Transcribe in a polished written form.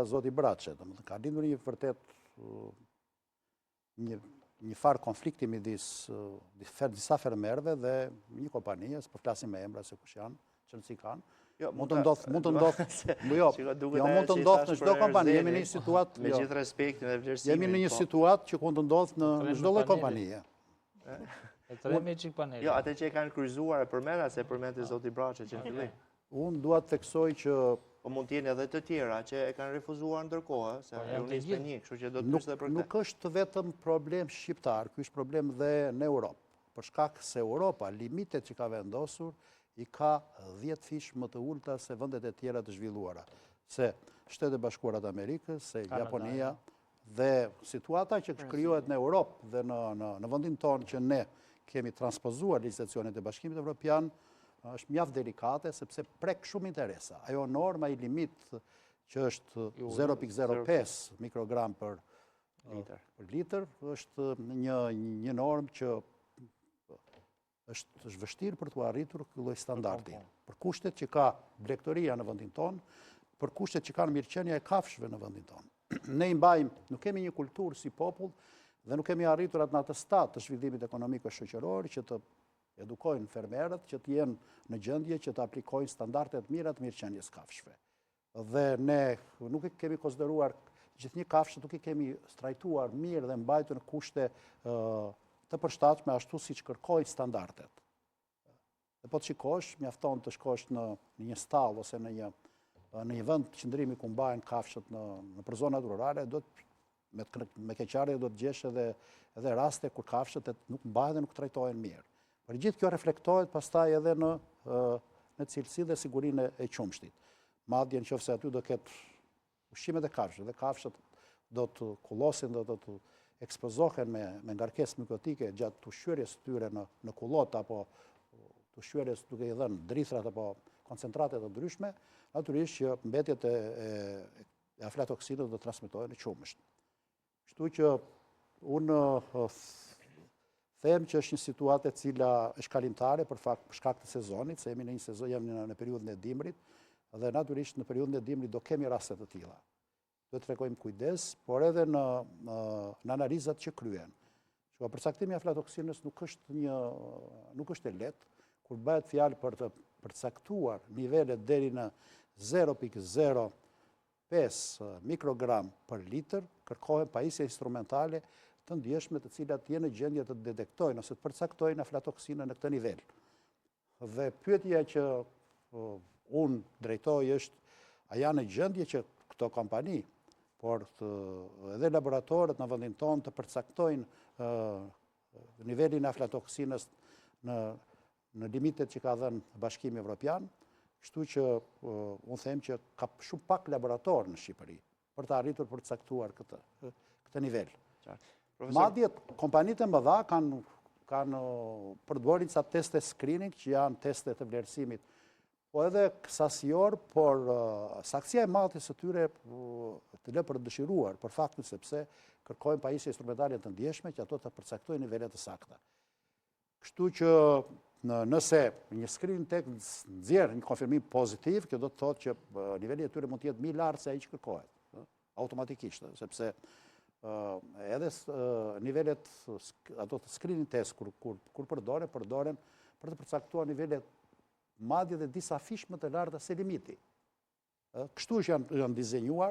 zoti Braçe, ka lindur një vërtet një farë konflikti midis disa fermerëve dhe një kompanije, po flasim me emra se kush janë, çelësi kanë. Mund të ndodhë në çdo kompani, jemi në një situatë, me gjithë respektin dhe vlerësimin. Jemi në një situatë që mund të ndodhë në çdo lloj kompanije. Jo, atë që e kanë kryqëzuar e përmenda se përmendte zoti Braçe që në fillim. Unë dua të theksoj që po mund të jenë edhe të tjera që e kanë refuzuar ndërkohë, se janë nisë me një, kështu që do të pyes edhe për këtë. Nuk është vetëm problem shqiptar, ky është problem dhe në Europë. Për shkak se Europa, limitet që ka vendosur, i ka 10 fish më të ulta se vendet e tjera të zhvilluara. Se Shtetet e Bashkuara të Amerikës, se Japonia, dhe situata që krijohet në Europë dhe në vendin tonë që ne kemi transpozuar legjislacionet e Bashkimit Evropian, është mjaft delikate, sepse prek shumë interesa. Ajo norma i limit që është 0,05 mikrogram për liter, është një normë që është vështirë për të arritur ky lloj standardi. Për kushtet që ka bregtoria në vendin tonë, për kushtet që kanë mirëqenia e kafshëve në vendin tonë. Ne i mbajmë, nuk kemi një kulturë si popull dhe nuk kemi arritur atë në atë stad të zhvillimit ekonomik e shoqëror që të edukojnë fermerët që të jenë në gjendje që të aplikojnë standardet mira të mirëqenies kafshëve. Dhe ne nuk i kemi konsideruar gjithnjë kafshë, nuk i kemi trajtuar mirë dhe mbajtur në kushte të përshtatshme ashtu siç kërkojnë standardet. Dhe po të shikosh, mjafton të shkosh në një stall ose në një vend qëndrimi ku mbahen kafshët në zonat rurale, me keqardhje do të gjesh edhe raste kur kafshët nuk mbahen dhe nuk trajtohen mirë. Por gjithë kjo reflektohet pastaj edhe në cilësi dhe sigurinë e qumshtit. Madje nëse aty do ketë ushqimet e kafshëve dhe kafshët do të kullosin, do të ekspozohen me ngarkesë mikotike gjatë ushqyerjes së tyre në kullot apo ushqyerjes duke i dhënë drithrat apo koncentrate të ndryshme, natyrisht që mbetjet e aflatoksinëve do të transmetohen në qumësht. Kështu që unë them që është një situatë e cila është kalimtare për shkak të sezonit, se jemi në një sezon, jemi në periudhën e dimrit, dhe natyrisht në periudhën e dimrit do kemi raste të tilla. Do të tregojmë kujdes, por edhe në analizat që kryen. Përcaktimi i aflatoksinës nuk është e lehtë, kur bëhet fjalë për të përcaktuar nivelet deri në 0,05 mikrogram për liter, kërkohen pajisje instrumentale të ndjeshme të cilat jenë në gjendje të detektojnë ose të përcaktojnë aflatoksinën në këtë nivel. Dhe pyetja që unë drejtoj është, a janë në gjendje që këto kompani, por edhe laboratorët në vendin tonë të përcaktojnë nivelin e aflatoksinës në limitet që ka dhënë Bashkimi Evropian, kështu që unë them që ka shumë pak laboratorë në Shqipëri për të arritur për të caktuar këtë nivel. Madje kompanitë e mëdha kanë përdorin ca teste screening që janë teste të vlerësimit, po edhe kësajor, por saksia e madhe së tyre të lë për të dëshiruar, për faktin sepse kërkojnë pajisje instrumentale të ndjeshme që ato të përcaktojnë nivelet të sakta. Kështu që nëse një screening tek nxjerr një konfirmim pozitiv, kjo do të thotë që niveli i tyre mund të jetë më i lartë se ai që kërkohet, automatikisht, sepse edhe nivelet ato të screening test kur përdoren për të përcaktuar nivelet madje dhe disa fish më të larta se limiti. Kështu që janë dizenjuar